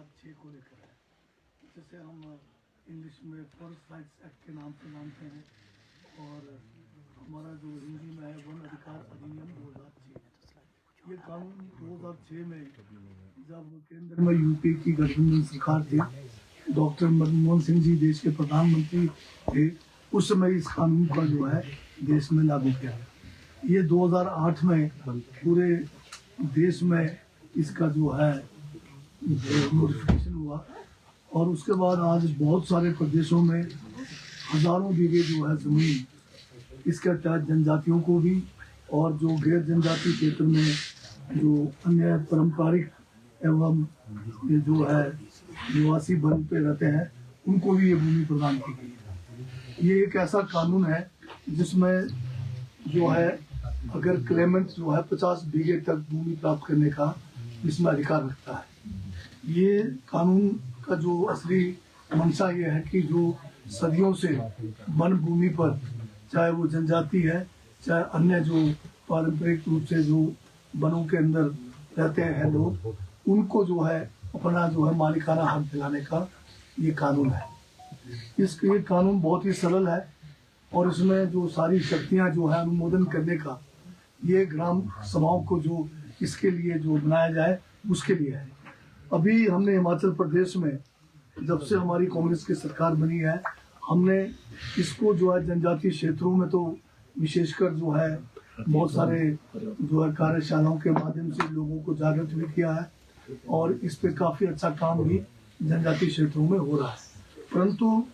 2006 को लेकर है, जिसे हम इंग्लिश में फॉरेस्ट राइट्स एक्ट के नाम से जानते हैं, और हमारा जो हिंदी में है वन अधिकार अधिनियम 2006। ये कानून 2006 में जब केंद्र में यूपी की गठबंधन सरकार थी, डॉक्टर मनमोहन सिंह जी देश के प्रधानमंत्री थे, उस समय इस कानून का जो है देश में लागू किया गया। ये 2008 में पूरे देश में इसका जो है नोटिफिकेशन हुआ, और उसके बाद आज बहुत सारे प्रदेशों में हजारों बीघे जो है जमीन इसके तहत जनजातियों को भी, और जो गैर जनजाति क्षेत्र में जो अन्य पारंपरिक एवं ये जो है निवासी वन पे रहते हैं उनको भी ये भूमि प्रदान की गई है। ये एक ऐसा कानून है जिसमें जो है अगर क्लेमेंट जो है 50 बीघे तक भूमि प्राप्त करने का इसमें अधिकार रखता है। ये कानून का जो असली मंशा ये है कि जो सदियों से वन भूमि पर, चाहे वो जनजाति है चाहे अन्य जो पारंपरिक रूप से जो वनों के अंदर रहते हैं लोग, उनको जो है अपना जो है मालिकाना हक दिलाने का ये कानून है। ये कानून बहुत ही सरल है, और इसमें जो सारी शक्तियां जो है अनुमोदन करने का ये ग्राम सभाओं को जो इसके लिए जो बनाया जाए उसके लिए है। अभी हमने हिमाचल प्रदेश में जब से हमारी कांग्रेस की सरकार बनी है, हमने इसको जो है जनजातीय क्षेत्रों में तो विशेषकर जो है बहुत सारे जो है कार्यशालाओं के माध्यम से लोगों को जागृत भी किया है, और इस पे काफी अच्छा काम भी जनजातीय क्षेत्रों में हो रहा है। परंतु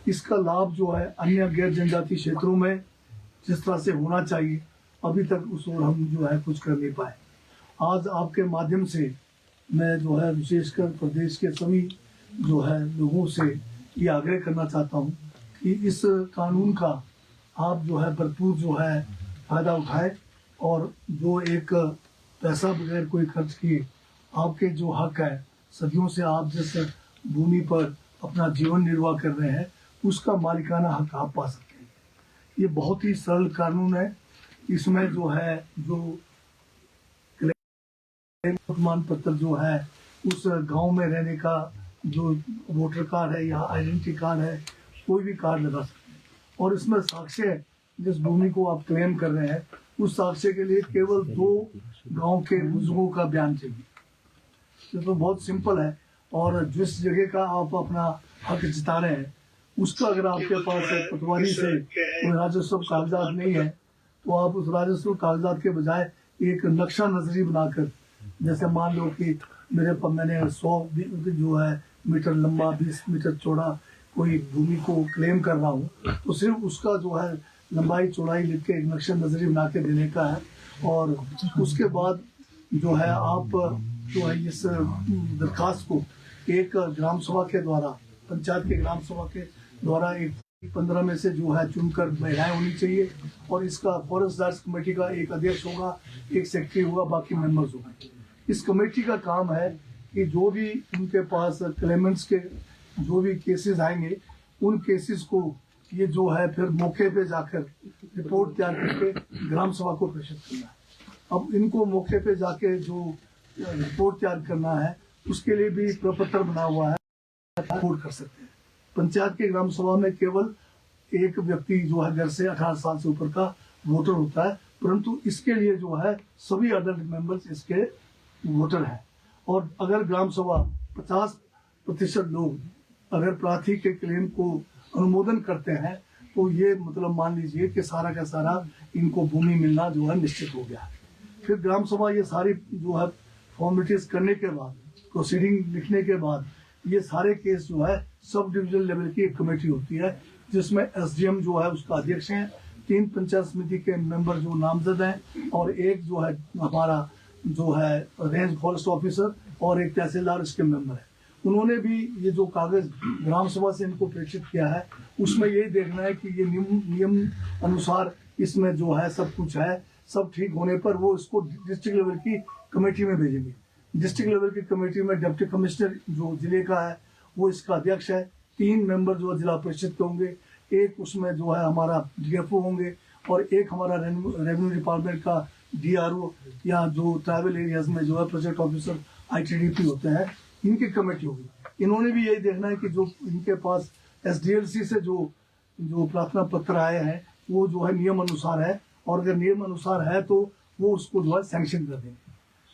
इसका लाभ जो है अन्य गैर जनजातीय क्षेत्रों में जिस तरह से होना चाहिए, अभी तक उस ओर हम जो है कुछ कर नहीं पाए। आज आपके माध्यम से मैं जो है विशेषकर प्रदेश के सभी जो है लोगों से ये आग्रह करना चाहता हूँ कि इस कानून का आप जो है भरपूर जो है फायदा उठाए, और जो एक पैसा बगैर कोई खर्च किए आपके जो हक है, सदियों से आप जिस भूमि पर अपना जीवन निर्वाह कर रहे हैं उसका मालिकाना हक आप पा सकते हैं। ये बहुत ही सरल कानून है। इसमें जो है जो प्रमाण पत्र जो है उस गांव में रहने का जो वोटर कार्ड है या आइडेंटिटी कार्ड है, कोई भी कार्ड लगा सकते हैं, और इसमें साक्ष्य जिस भूमि को आप क्लेम कर रहे हैं उस साक्ष्य के लिए केवल 2 गांव के बुजुर्गों का बयान चाहिए। ये तो बहुत सिंपल है, और जिस जगह का आप अपना हक जता रहे हैं उसका अगर आपके पास पटवारी से कोई राजस्व कागजात नहीं है, तो आप उस राजस्व कागजात के बजाय एक नक्शा नजरी बनाकर, जैसे मान लो कि मैंने 100 जो है मीटर लंबा 20 मीटर चौड़ा कोई भूमि को क्लेम कर रहा हूँ, तो सिर्फ उसका जो है लंबाई चौड़ाई लिख के एक नक्शा नजरी बना के देने का है। और उसके बाद जो है आप जो है इस दरखास्त को एक ग्राम सभा के द्वारा, पंचायत के ग्राम सभा के द्वारा एक 15 में से जो है चुनकर महिलाएं होनी चाहिए, और इसका फॉरेस्ट राइट्स कमेटी का एक अध्यक्ष होगा, एक सेक्रेटरी होगा, बाकी मेंबर्स होंगे। इस कमेटी का काम है कि जो भी उनके पास क्लेमेंट्स के जो भी केसेस आएंगे उन केसेस को ये जो है फिर मौके पे जाकर रिपोर्ट तैयार करके ग्राम सभा को प्रेषित करना है। अब इनको मौके पे जाके जो रिपोर्ट तैयार करना है उसके लिए भी प्रपत्र बना हुआ है, रिपोर्ट कर सकते हैं। पंचायत के ग्राम सभा में केवल एक व्यक्ति जो है घर से 18 साल से ऊपर का वोटर होता है, परंतु इसके लिए जो है सभी अडल्ट मेंबर्स इसके वोटर हैं। और अगर ग्राम सभा 50% लोग अगर प्रार्थी के क्लेम को अनुमोदन करते हैं, तो ये मतलब मान लीजिए कि सारा का सारा इनको भूमि मिलना जो है निश्चित हो गया है। फिर ग्राम सभा ये सारी जो है फॉर्मेलिटीज करने के बाद, प्रोसीडिंग लिखने के बाद, ये सारे केस जो है सब डिविजन लेवल की एक कमेटी होती है, जिसमें एसडीएम जो है उसका अध्यक्ष है, 3 पंचायत समिति के मेंबर जो नामजद हैं, और एक जो है हमारा जो है रेंज फॉरेस्ट ऑफिसर, और एक तहसीलदार इसके मेंबर है। उन्होंने भी ये जो कागज ग्राम सभा से इनको प्रेषित किया है उसमें यही देखना है कि ये नियम अनुसार इसमें जो है सब कुछ है, सब ठीक होने पर वो इसको डिस्ट्रिक्ट लेवल की कमेटी में भेजेंगे। डिस्ट्रिक्ट लेवल की कमेटी में डिप्टी कमिश्नर जो जिले का है वो इसका अध्यक्ष है, 3 मेंबर जो जिला परिषद के होंगे, एक उसमें जो है हमारा डीएफओ होंगे, और एक हमारा रेवेन्यू डिपार्टमेंट का डीआरओ, या जो ट्राइबल एरियाज में जो है प्रोजेक्ट ऑफिसर आईटीडीपी होते हैं, इनकी कमेटी होगी। इन्होंने भी यही देखना है कि जो इनके पास SDLC से जो प्रार्थना पत्र आए हैं वो जो है नियम अनुसार है, और अगर नियम अनुसार है तो वो उसको जो है सैंक्शन कर देंगे।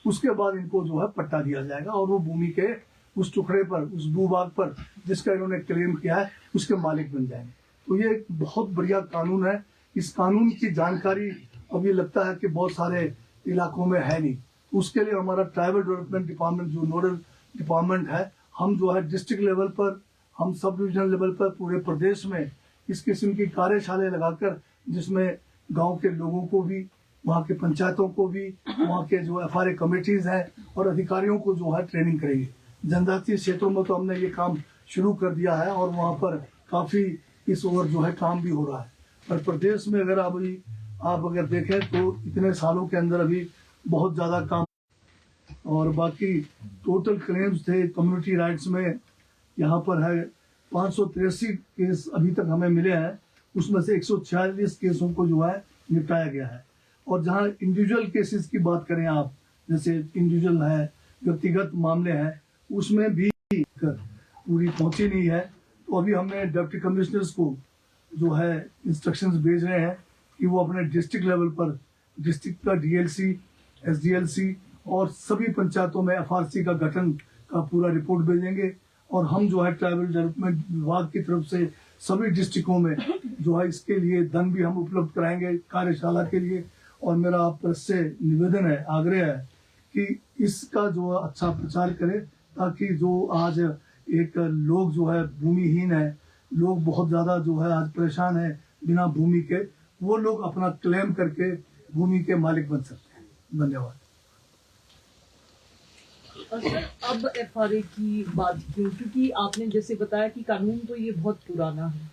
उसके बाद इनको जो है पट्टा दिया जाएगा और वो भूमि के उस टुकड़े पर, उस भूभाग पर जिसका इन्होंने क्लेम किया है उसके मालिक बन जाएंगे। तो ये एक बहुत बढ़िया कानून है। इस कानून की जानकारी अब ये लगता है कि बहुत सारे इलाकों में है नहीं। उसके लिए हमारा ट्राइबल डेवलपमेंट डिपार्टमेंट जो नोडल डिपार्टमेंट है, हम जो है डिस्ट्रिक्ट लेवल पर, हम सब डिविजनल लेवल पर पूरे प्रदेश में इस किस्म की कार्यशालाएं लगाकर, जिसमें गांव के लोगों को भी, वहाँ के पंचायतों को भी, वहाँ के जो FRA कमेटीज हैं और अधिकारियों को जो है ट्रेनिंग करेंगे। जनजातीय क्षेत्रों में तो हमने ये काम शुरू कर दिया है और वहाँ पर काफ़ी इस ओर जो है काम भी हो रहा है। पर प्रदेश में अगर आप अगर देखें तो इतने सालों के अंदर अभी बहुत ज़्यादा काम, और बाकी टोटल क्लेम्स थे कम्युनिटी राइट्स में यहाँ पर है 583 केस अभी तक हमें मिले हैं। उसमें से 146 केसों को जो है निपटाया गया है। और जहाँ इंडिविजुअल केसेस की बात करें आप, जैसे इंडिविजुअल है, व्यक्तिगत मामले हैं, उसमें भी पूरी पहुंची नहीं है। तो अभी हमने डिप्टी कमिश्नर्स को जो है इंस्ट्रक्शंस भेज रहे हैं कि वो अपने डिस्ट्रिक्ट लेवल पर डिस्ट्रिक्ट का DLC, SDLC और सभी पंचायतों में FRC का गठन का पूरा रिपोर्ट भेजेंगे। और हम जो है ट्राइबल डेवलपमेंट विभाग की तरफ से सभी डिस्ट्रिक्टों में जो है इसके लिए धन भी हम उपलब्ध कराएंगे कार्यशाला के लिए। और मेरा आप से निवेदन है, आग्रह है कि इसका जो अच्छा प्रचार करें, ताकि जो आज एक लोग जो है भूमिहीन है, लोग बहुत ज़्यादा जो है आज परेशान है बिना भूमि के, वो लोग अपना क्लेम करके भूमि के मालिक बन सकते हैं। धन्यवाद। सर, अब FRA की बात क्यों? क्योंकि आपने जैसे बताया कि कानून तो ये बहुत पुराना है।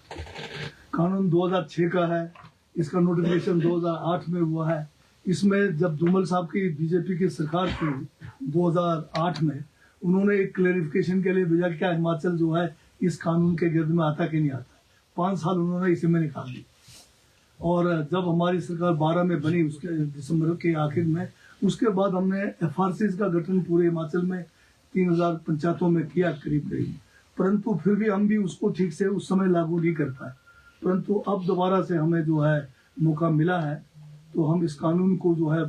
कानून 2006 का है, इसका नोटिफिकेशन 2008 में हुआ है। इसमें जब धूमल साहब की BJP की सरकार थी 2008 में, उन्होंने एक क्लैरिफिकेशन के लिए भेजा क्या हिमाचल जो है इस कानून के गिर्द में आता कि नहीं आता। 5 साल उन्होंने इसी में निकाल दी। और जब हमारी सरकार 12 में बनी, उसके दिसंबर के आखिर में, उसके बाद हमने FRCs का गठन पूरे हिमाचल में 3000 पंचायतों में किया करीब। परंतु फिर भी हम भी उसको ठीक से उस समय लागू नहीं कर पाए। परंतु अब दोबारा से हमें जो है मौका मिला है, तो हम इस कानून को जो है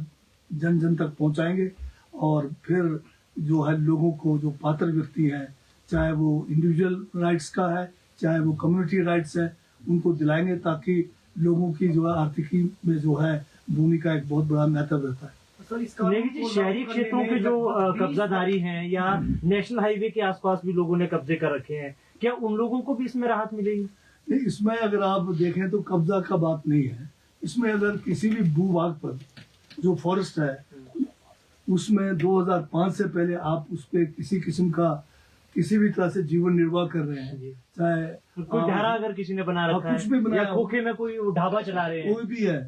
जन जन तक पहुंचाएंगे। और फिर जो है लोगों को, जो पात्र व्यक्ति हैं, चाहे वो इंडिविजुअल राइट्स का है चाहे वो कम्युनिटी राइट्स है, उनको दिलाएंगे, ताकि लोगों की जो है आर्थिकी में जो है भूमि का एक बहुत बड़ा महत्व रहता है। शहरी क्षेत्रों के जो कब्जाधारी हैं या नेशनल हाईवे के आसपास भी लोगों ने कब्जे कर रखे हैं, क्या उन लोगों को भी इसमें राहत मिलेगी? नहीं, इसमें अगर आप देखें तो कब्जा का बात नहीं है। इसमें अगर किसी भी भूभाग पर जो फॉरेस्ट है उसमें 2005 से पहले आप उस पर किसी किस्म का किसी भी तरह से जीवन निर्वाह कर रहे हैं, चाहे कोई ढारा अगर किसी ने बना रखा कुछ भी है बनाया, या खोखे में कोई ढाबा चला रहे हैं, कोई भी है,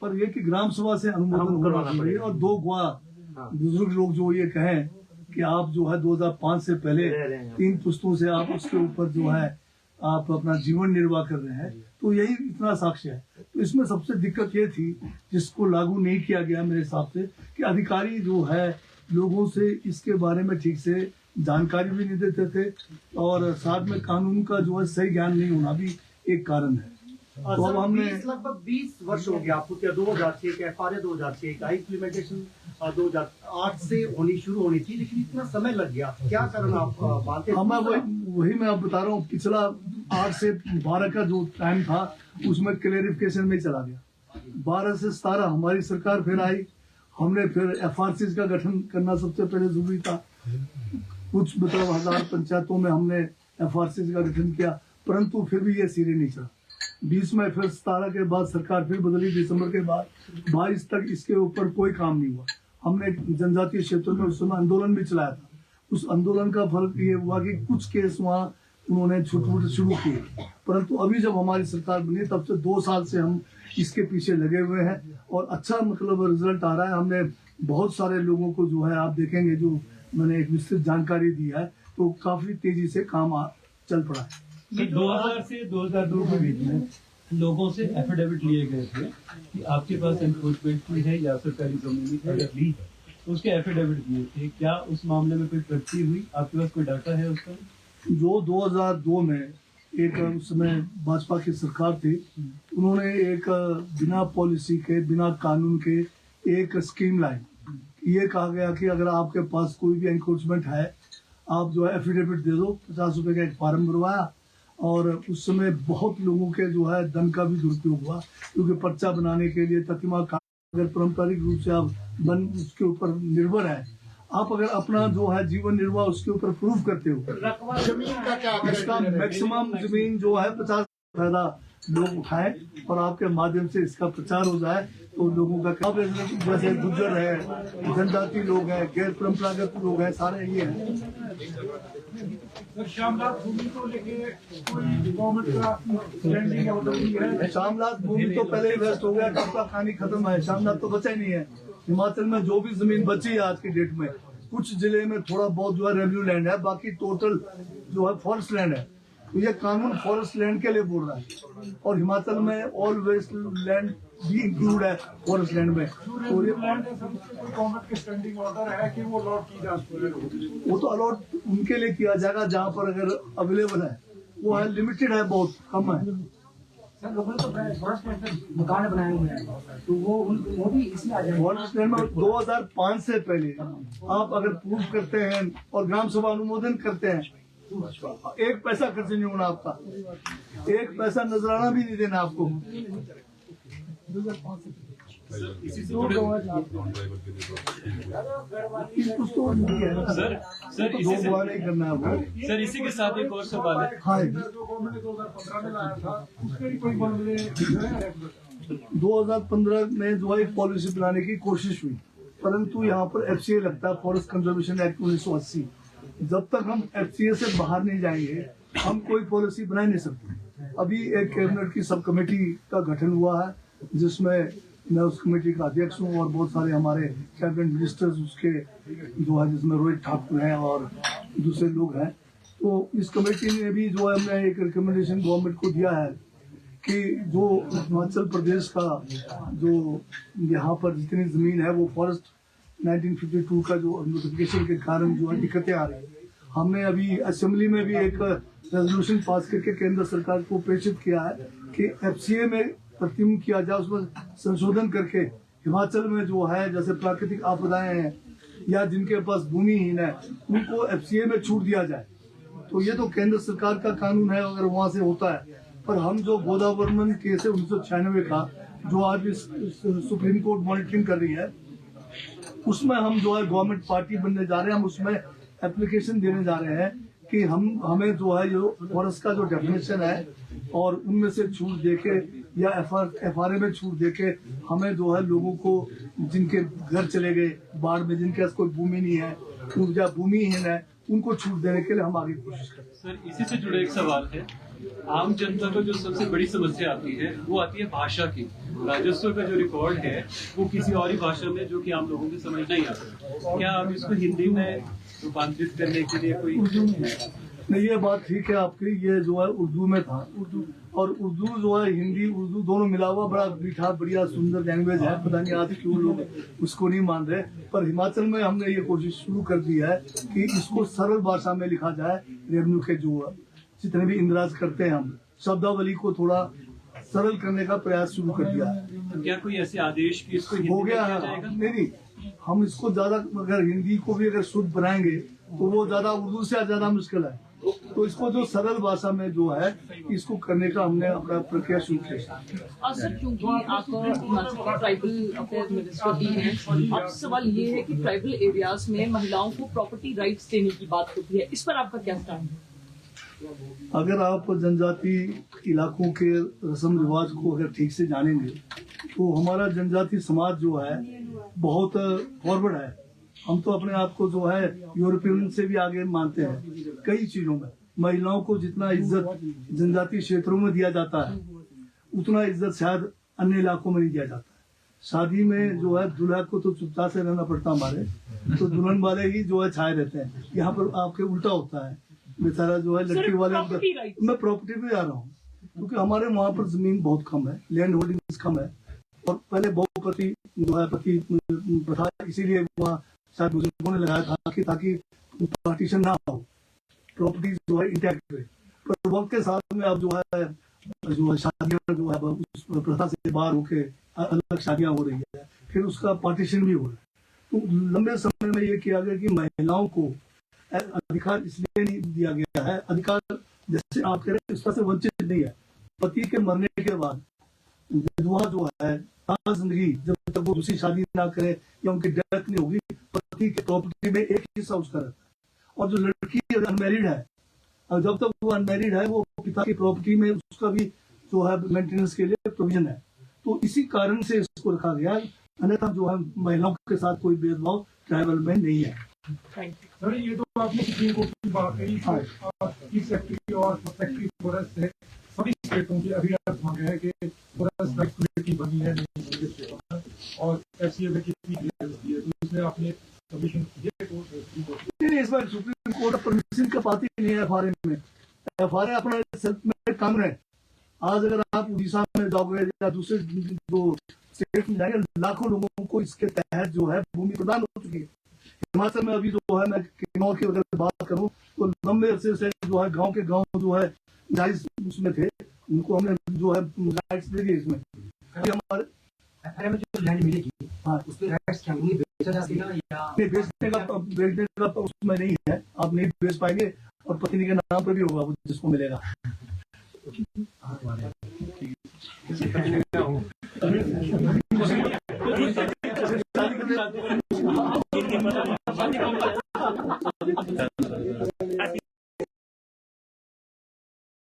पर ये कि ग्राम सभा से अनुमोदन करवाना पड़ेगा। और 2 गवाह बुजुर्ग लोग जो ये कहें कि आप जो है 2005 से पहले 3 पुश्तों से आप उसके ऊपर जो है आप अपना जीवन निर्वाह कर रहे हैं, तो यही इतना साक्ष्य है। तो इसमें सबसे दिक्कत ये थी, जिसको लागू नहीं किया गया मेरे हिसाब से, कि अधिकारी जो है लोगों से इसके बारे में ठीक से जानकारी भी नहीं देते थे, और साथ में कानून का जो है सही ज्ञान नहीं होना भी एक कारण है। तो अब हमने लगभग 20 वर्ष हो गया आपको, क्या 2006 के FRA 2006 का इम्प्लीमेंटेशन 2008 से शुरू होनी थी, लेकिन इतना समय लग गया, क्या कारण आप मानते हैं? वही मैं आप बता रहा हूँ, पिछला 8 से 12 का जो टाइम था उसमें क्लेरिफिकेशन में चला गया। 12 से 17 हमारी सरकार फिर आई, हमने फिर FRCs का गठन करना सबसे पहले जरूरी था। कुछ मतलब 1000 पंचायतों में हमने FRCs का गठन किया, परंतु फिर भी ये सिरे नहीं चला। 20 में फिर 17 के बाद सरकार फिर बदली, दिसंबर के बाद 22 तक इसके ऊपर कोई काम नहीं हुआ। हमने जनजातीय क्षेत्रों में उस समय आंदोलन भी चलाया था। उस आंदोलन का फल ये हुआ कि कुछ केस वहाँ उन्होंने छोटे शुरू किए, परंतु अभी जब हमारी सरकार बनी तब से 2 साल से हम इसके पीछे लगे हुए हैं और अच्छा मतलब रिजल्ट आ रहा है। हमने बहुत सारे लोगों को जो है आप देखेंगे, जो मैंने एक विस्तृत जानकारी दी है, तो काफी तेजी से काम चल पड़ा है। 2000 से 2002 के बीच में लोगों से एफिडेविट लिए गए थे कि आपके पास एनक्रोचमेंट की है या सरकारी जमीन अगर ली है उसके एफिडेविट दिए थे, क्या उस मामले में कोई प्रगति हुई? आपके पास कोई डाटा है उसका? जो 2002 में एक उस समय भाजपा की सरकार थी, उन्होंने एक बिना पॉलिसी के, बिना कानून के एक स्कीम लाई। ये कहा गया कि अगर आपके पास कोई भी एनक्रोचमेंट है, आप जो है एफिडेविट दे दो। 50 रुपए का एक फार्म भरवाया और उस समय बहुत लोगों के जो है धन का भी दुरुपयोग हुआ, क्योंकि पर्चा बनाने के लिए तकरीबन अगर पारंपरिक रूप से आप उसके ऊपर निर्भर है, आप अगर अपना जो है जीवन निर्वाह उसके ऊपर प्रूव करते हो, जमीन का क्या इसका मैक्सिमम जमीन जो है 50 फायदा लोग उठाए और आपके माध्यम से इसका प्रचार हो जाए तो लोगों का क्या, जैसे गुज्जर है, जनजाति लोग हैं, गैर परंपरागत लोग हैं, सारे ये हैं। श्यामलाल भूमि को लेके कोई गवर्नमेंट का स्टैंडिंग ऑर्डर है? श्यामलाल भूमि तो पहले ही वेस्ट हो गया, कब कहानी खत्म है, श्यामलाल तो बचा ही नहीं है। हिमाचल में जो भी जमीन बची है आज की डेट में, कुछ जिले में थोड़ा बहुत जो है रेवेन्यू लैंड है, बाकी टोटल जो है फॉरेस्ट लैंड है। तो ये कानून फॉरेस्ट लैंड के लिए बोल रहा है और हिमाचल में ऑल वेस्ट लैंड भी इंक्लूड है फॉरेस्ट लैंड में। तो ये गवर्नमेंट के स्टैंडिंग ऑर्डर है कि वो अलॉट की जाए? वो तो अलॉट उनके लिए किया जाएगा जहाँ पर अगर अवेलेबल है, वो है लिमिटेड है, बहुत कम है। सर लोगों ने तो फॉरेस्ट मकान बनाए हुए हैं, तो वो भी इसमें आ जाएंगे। फॉरेस्ट लैंड में 2005 से पहले आप अगर प्रूव करते हैं और ग्राम सभा अनुमोदन करते हैं, एक पैसा खर्च नहीं होना आपका, एक पैसा नजराना भी नहीं देना आपको। कुछ तो नहीं है ना सर तो इसी दो से बुआ नहीं करना है वो। सर इसी के साथ एक और सवाल है। हाँ, जो गवर्नमेंट ने 2015 में लाया था, उसके भी कोई मामले 2015 में जो है एक पॉलिसी बनाने की कोशिश हुई, परंतु यहाँ पर FCA लगता है, फॉरेस्ट कंजर्वेशन एक्ट 1980। जब तक हम FCA से बाहर नहीं जाएंगे हम कोई पॉलिसी बना नहीं सकते। अभी एक कैबिनेट की सब कमेटी का गठन हुआ है, जिसमें मैं उस कमेटी का अध्यक्ष हूँ और बहुत सारे हमारे कैबिनेट मिनिस्टर्स उसके जो है, जिसमें रोहित ठाकुर हैं और दूसरे लोग हैं। तो इस कमेटी ने भी जो है, हमने एक रिकमेंडेशन गवर्नमेंट को दिया है कि जो हिमाचल प्रदेश का जो यहाँ पर जितनी जमीन है वो फॉरेस्ट 1952 का जो नोटिफिकेशन के कारण जो है दिक्कतें आ रही है। हमने अभी असेंबली में भी एक रेजोल्यूशन पास करके केंद्र सरकार को प्रेषित किया है कि FCA में तरतीब किया जाए, उसमें संशोधन करके हिमाचल में जो है जैसे प्राकृतिक आपदाएं हैं या जिनके पास भूमिहीन है उनको FCA में छूट दिया जाए। तो ये तो केंद्र सरकार का कानून है, अगर वहां से होता है। पर हम जो गोदावरमन केस है 1996 का, जो आज भी सुप्रीम कोर्ट मॉनिटरिंग कर रही है, उसमें हम जो है गवर्नमेंट पार्टी बनने जा रहे हैं। हम उसमें एप्लीकेशन देने जा रहे हैं कि हमें जो है जो फॉरेस्ट का जो डेफिनेशन है और उनमें से छूट देके या FRA में छूट देके हमें जो है लोगों को जिनके घर चले गए बाढ़ में, जिनके पास कोई भूमि नहीं है या भूमिहीन है, उनको छूट देने के लिए हम आगे कोशिश करें। सर इसी से जुड़े एक सवाल है। आम जनता को जो सबसे बड़ी समस्या आती है वो आती है भाषा की। राजस्व का जो रिकॉर्ड है वो किसी और ही भाषा में, जो कि आम लोगों को समझ नहीं आता। क्या आप इसको हिंदी में रूपांतरित करने के लिए कोई? नहीं, ये बात ठीक है आपकी। ये जो है उर्दू में था, और उर्दू जो है हिंदी उर्दू दोनों मिला हुआ बड़ा मीठा बढ़िया सुंदर लैंग्वेज है। पता नहीं आज क्यों लोग उसको नहीं मान रहे, पर हिमाचल में हमने ये कोशिश शुरू कर दी है कि इसको सरल भाषा में लिखा जाए। रेवेन्यू के जो जितने भी इंद्राज करते हैं, हम शब्दावली को थोड़ा सरल करने का प्रयास शुरू कर दिया है। तो क्या कोई ऐसे आदेश की इसको हिंदी हो में गया किया है। जाएगा? नहीं, हम इसको ज्यादा अगर हिंदी को भी अगर शुद्ध बनाएंगे तो वो ज्यादा उर्दू से ज्यादा मुश्किल है। तो इसको जो सरल भाषा में जो है इसको करने का हमने अपना प्रक्रिया शुरू किया। और सर क्योंकि आप हिमाचल के ट्राइबल अफेयर मिनिस्टर भी हैं, अब सवाल ये है कि ट्राइबल एरियाज में महिलाओं को प्रॉपर्टी राइट्स देने की बात होती है, इस पर आपका क्या स्टैंड है? अगर आप जनजाति इलाकों के रस्म रिवाज को अगर ठीक से जानेंगे तो हमारा जनजाति समाज जो है बहुत फॉरवर्ड है। हम तो अपने आप को जो है यूरोपियन से भी आगे मानते हैं कई चीजों में। महिलाओं को जितना इज्जत जनजाति क्षेत्रों में दिया जाता है उतना इज्जत शायद अन्य इलाकों में नहीं दिया जाता है। शादी में जो है दूल्हा को तो चुपचाप से रहना पड़ता हमारे, तो दुल्हन वाले ही जो है छाए रहते हैं। यहाँ पर आपके उल्टा होता है, बेचारा जो है लड़की वाले। मैं प्रॉपर्टी पे आ रहा हूँ क्योंकि हमारे वहाँ पर जमीन बहुत कम है, लैंड होल्डिंग कम है, और पहले बहुपति जो है पति प्रथा, इसीलिए वहाँ शायद बुजुर्गों ने लगाया था कि ताकि पार्टीशन ना हो, प्रॉपर्टी जो है इंटैक्ट रहे। पर वक्त के साथ में अब जो है शादियां जो है उस प्रथा से बाहर होके अलग शादियां हो रही है, फिर उसका पार्टीशन भी हो रहा है। तो लंबे समय में ये किया गया कि महिलाओं को अधिकार इसलिए नहीं दिया गया है, अधिकार जैसे आप कह रहे हैं इस तरह से वंचित नहीं है। पति के मरने के बाद विधवा जो है सारा जिंदगी जब तक वो दूसरी शादी ना करे या उनकी डेथ नहीं होगी, पति के प्रॉपर्टी में एक हिस्सा उसका रहता है। और जो लड़की अनमैरिड है, और जब तक वो अनमैरिड है वो पिता की प्रॉपर्टी में उसका भी जो है मेंटेनेंस के लिए प्रोविजन है। तो इसी कारण से इसको रखा गया है, अन्यथा जो है महिलाओं के साथ कोई भेदभाव ट्राइबल में नहीं है। Thank you. सर ये तो आपने सुप्रीम कोर्ट की बात कही, चीफ सेक्रेटरी और सेक्रेटरी फॉरेस्ट है सभी स्टेटों की अभियान मांगे है कि फॉरेस्ट राइट कमेटी बनी है नई स्टेटों में और एफसीए में कितनी क्लियरेंस दी है, तो इसमें आपने कमीशन ये नहीं, इस बार सुप्रीम कोर्ट परमिशन का पाती नहीं है एफआरए में। एफआरए अपना सेल्फ मेड कानून है। आज अगर आप उड़ीसा में जाओगे या दूसरे जो स्टेट में जाएंगे, लाखों लोगों को इसके तहत जो है भूमि प्रदान हो चुकी है। हिमाचल में अभी जो है, मैं किन्नौर की अगर बात करूं तो लंबे अरसे से जो है गांव के गांव जो है जायज उसमें थे, उनको हमने जो है राइट्स दे दिए। इसमें अभी हमारे एफआरए में जो लैंड मिलेगी, हाँ, उसके राइट्स क्या होंगे, बेचा जा सकेगा या नहीं, बेचने का उसमें नहीं है, आप नहीं बेच पाएंगे और पत्नी के नाम पर भी होगा वो जिसको मिलेगा। शादी